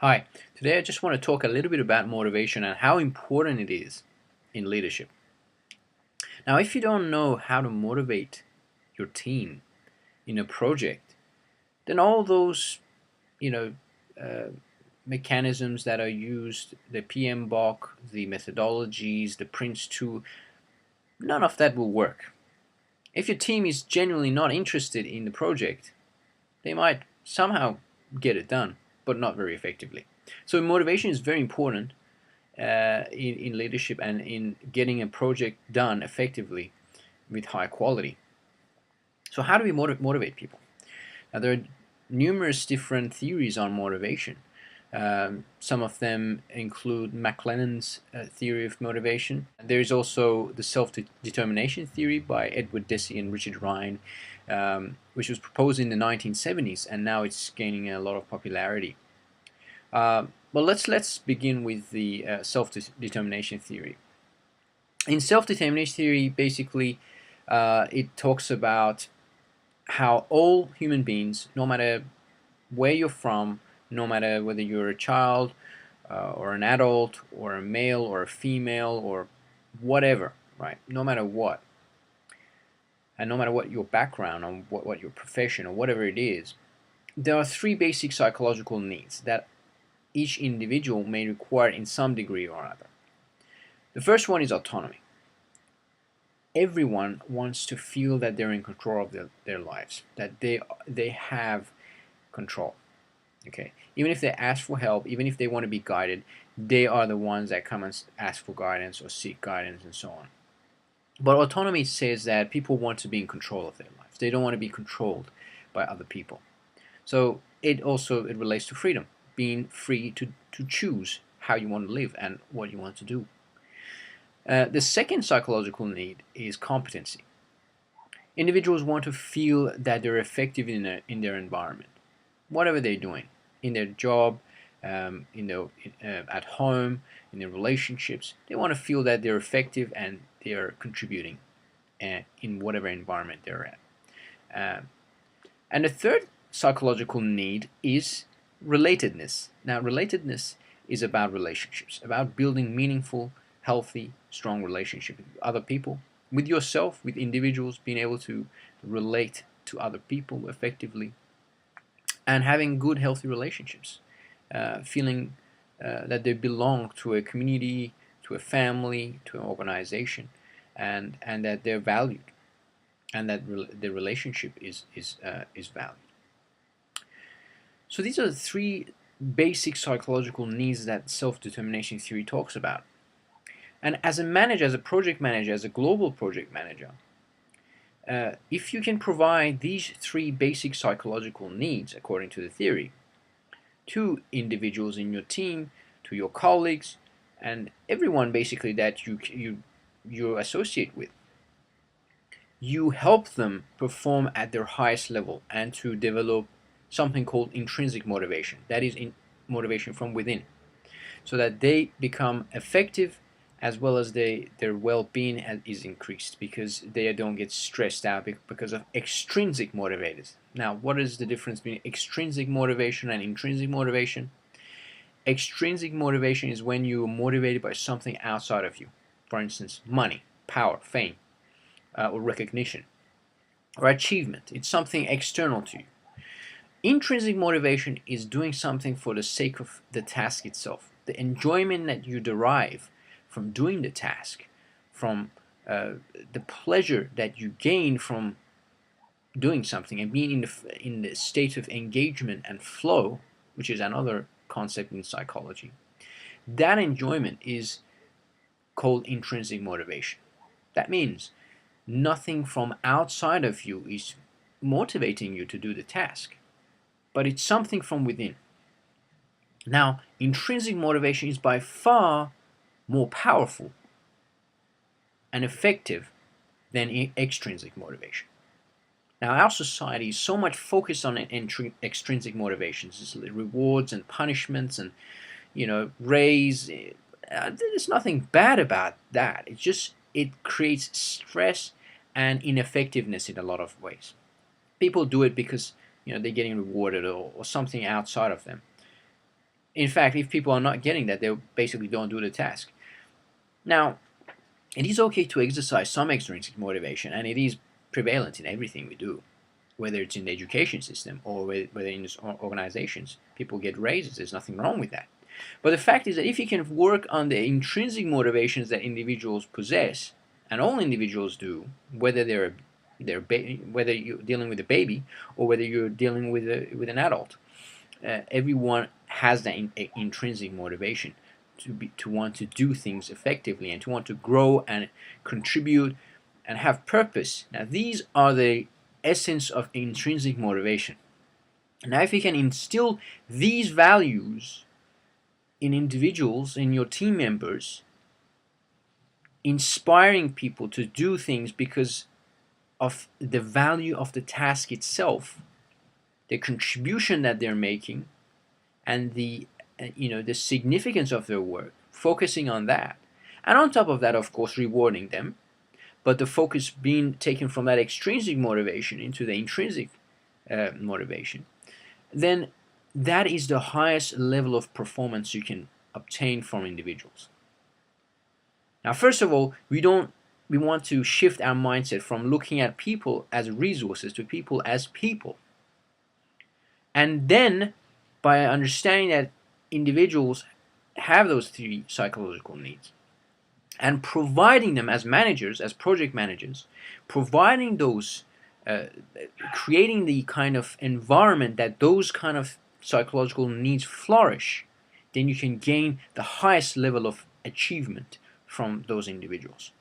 Hi, today I just want to talk a little bit about motivation and how important it is in leadership. Now, if you don't know how to motivate your team in a project, then all those, you know, uh, mechanisms that are used, the PMBOK, the methodologies, the Prince2, none of that will work. If your team is genuinely not interested in the project, they might somehow get it done, but not very effectively. So motivation is very important in leadership and in getting a project done effectively with high quality. So how do we motivate people? Now, there are numerous different theories on motivation. Some of them include McLennan's theory of motivation. There is also the self-determination theory by Edward Deci and Richard Ryan, which was proposed in the 1970s, and now it's gaining a lot of popularity. Well, let's begin with the self-determination theory. In self-determination theory, basically, it talks about how all human beings, no matter where you're from, no matter whether you're a child or an adult or a male or a female or whatever, right? No matter what, and no matter what your background or what your profession or whatever it is, there are three basic psychological needs that each individual may require in some degree or other. The first one is autonomy. Everyone wants to feel that they're in control of their lives, that they have control. Okay, even if they ask for help, even if they want to be guided, they are the ones that come and ask for guidance or seek guidance and so on. But autonomy says that people want to be in control of their lives. They don't want to be controlled by other people. So it relates to freedom, being free to choose how you want to live and what you want to do. The second psychological need is competency. Individuals want to feel that they're effective in their environment, whatever they're doing, in their job, at home, in their relationships. They want to feel that they're effective and they're contributing in whatever environment they're at. And the third psychological need is relatedness. Now, relatedness is about relationships, about building meaningful, healthy, strong relationships with other people, with yourself, with individuals, being able to relate to other people effectively, and having good, healthy relationships, feeling that they belong to a community, to a family, to an organization, and that they're valued, and that the relationship is valued. So these are the three basic psychological needs that self-determination theory talks about. And as a manager, as a project manager, as a global project manager, if you can provide these three basic psychological needs, according to the theory, to individuals in your team, to your colleagues, and everyone basically that you associate with, you help them perform at their highest level and to develop something called intrinsic motivation. That is motivation from within, so that they become effective as well as their well-being is increased because they don't get stressed out because of extrinsic motivators. Now, what is the difference between extrinsic motivation and intrinsic motivation? Extrinsic motivation is when you're motivated by something outside of you. For instance, money, power, fame, or recognition, or achievement. It's something external to you. Intrinsic motivation is doing something for the sake of the task itself. The enjoyment that you derive from doing the task, from the pleasure that you gain from doing something and being in the state of engagement and flow, which is another concept in psychology. That enjoyment is called intrinsic motivation. That means nothing from outside of you is motivating you to do the task, but it's something from within. Now, intrinsic motivation is by far more powerful and effective than extrinsic motivation. Now, our society is so much focused on extrinsic motivations, rewards and punishments, and raise. There's nothing bad about that. It creates stress and ineffectiveness in a lot of ways. People do it because they're getting rewarded or something outside of them. In fact, if people are not getting that, they basically don't do the task. Now, it is okay to exercise some extrinsic motivation, and it is prevalent in everything we do, whether it's in the education system or whether in organizations. People get raises, there's nothing wrong with that. But the fact is that if you can work on the intrinsic motivations that individuals possess, and all individuals do, whether whether you're dealing with a baby or whether you're dealing with an adult, everyone has that intrinsic motivation to want to do things effectively and to want to grow and contribute and have purpose. Now, these are the essence of intrinsic motivation. Now, if you can instill these values in individuals, in your team members, inspiring people to do things because of the value of the task itself, the contribution that they're making, and the significance of their work, focusing on that, and on top of that, of course, rewarding them, but the focus being taken from that extrinsic motivation into the intrinsic motivation, then that is the highest level of performance you can obtain from individuals. Now, first of all, we want to shift our mindset from looking at people as resources to people as people. And then, by understanding that individuals have those three psychological needs, and providing them as managers, as project managers, providing those, creating the kind of environment that those kind of psychological needs flourish, then you can gain the highest level of achievement from those individuals.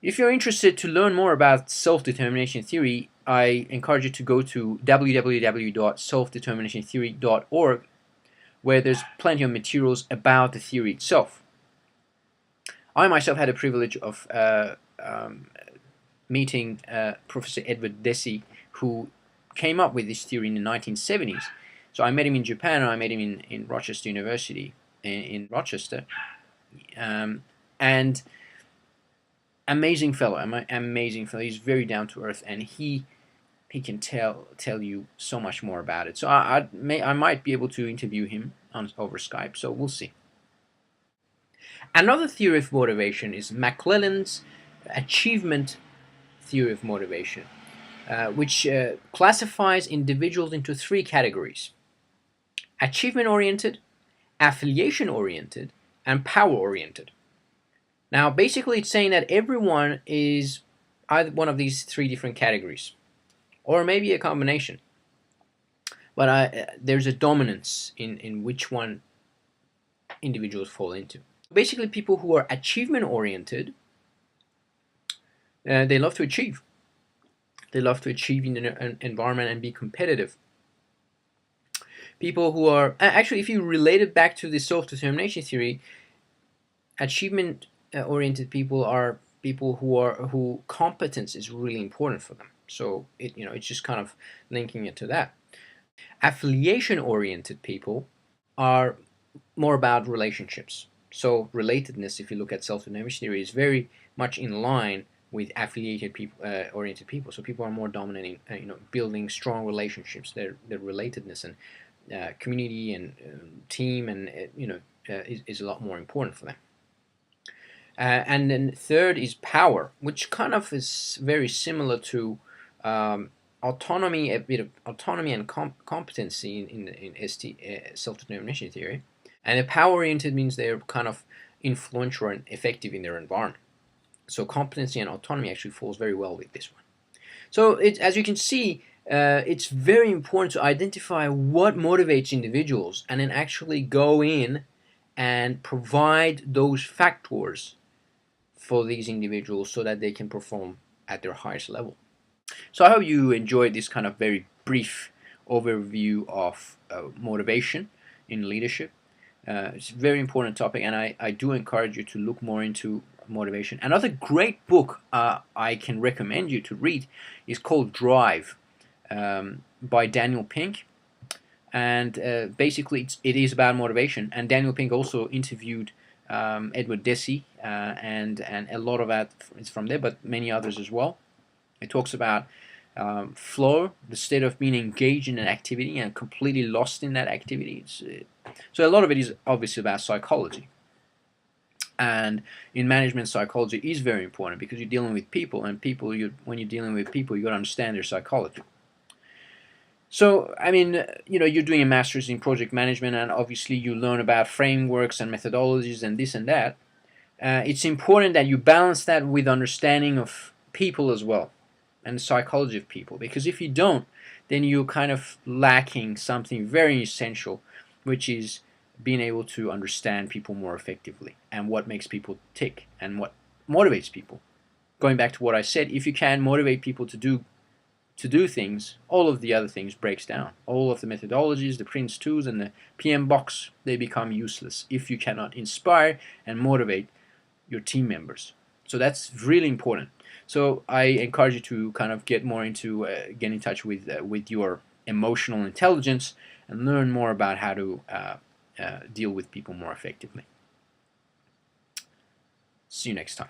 If you're interested to learn more about self-determination theory, I encourage you to go to www.selfdeterminationtheory.org, where there's plenty of materials about the theory itself. I myself had the privilege of meeting Professor Edward Deci, who came up with this theory in the 1970s. So I met him in Japan, and I met him in Rochester University in Rochester. And amazing fellow, amazing fellow. He's very down to earth, and he can tell you so much more about it. So I might be able to interview him over Skype. So we'll see. Another theory of motivation is McClelland's achievement theory of motivation, which classifies individuals into three categories: achievement-oriented, affiliation-oriented, and power-oriented. Now, basically, it's saying that everyone is either one of these three different categories, or maybe a combination. But there's a dominance in which one individuals fall into. Basically, people who are achievement-oriented, they love to achieve. They love to achieve in an environment and be competitive. People who are actually, if you relate it back to the self-determination theory, achievement-oriented people are people who competence is really important for them. So it's just kind of linking it to that. Affiliation-oriented people are more about relationships. So relatedness, if you look at self-determination theory, is very much in line with affiliated people, oriented people. So people are more dominant in building strong relationships. Their relatedness and community and team and is a lot more important for them. And then third is power, which kind of is very similar to autonomy, a bit of autonomy and competency in self-determination theory. And the power-oriented means they're kind of influential and effective in their environment. So competency and autonomy actually falls very well with this one. So as you can see, it's very important to identify what motivates individuals and then actually go in and provide those factors for these individuals so that they can perform at their highest level. So I hope you enjoyed this kind of very brief overview of motivation in leadership. It's a very important topic, and I do encourage you to look more into motivation. Another great book I can recommend you to read is called Drive by Daniel Pink. And basically it is about motivation, and Daniel Pink also interviewed Edward Deci, and a lot of that is from there, but many others as well. It talks about flow, the state of being engaged in an activity and completely lost in that activity. So a lot of it is obviously about psychology. And in management, psychology is very important because you're dealing with people, and when you're dealing with people, you got to understand their psychology. So, I mean, you're doing a master's in project management, and obviously you learn about frameworks and methodologies and this and that. It's important that you balance that with understanding of people as well, and the psychology of people, because if you don't, then you're kind of lacking something very essential, which is being able to understand people more effectively and what makes people tick and what motivates people. Going back to what I said, if you can motivate people to do things, all of the other things breaks down. All of the methodologies, the Prince 2s and the PM box, they become useless if you cannot inspire and motivate your team members. So that's really important. So I encourage you to kind of get more into get in touch with your emotional intelligence and learn more about how to deal with people more effectively. See you next time.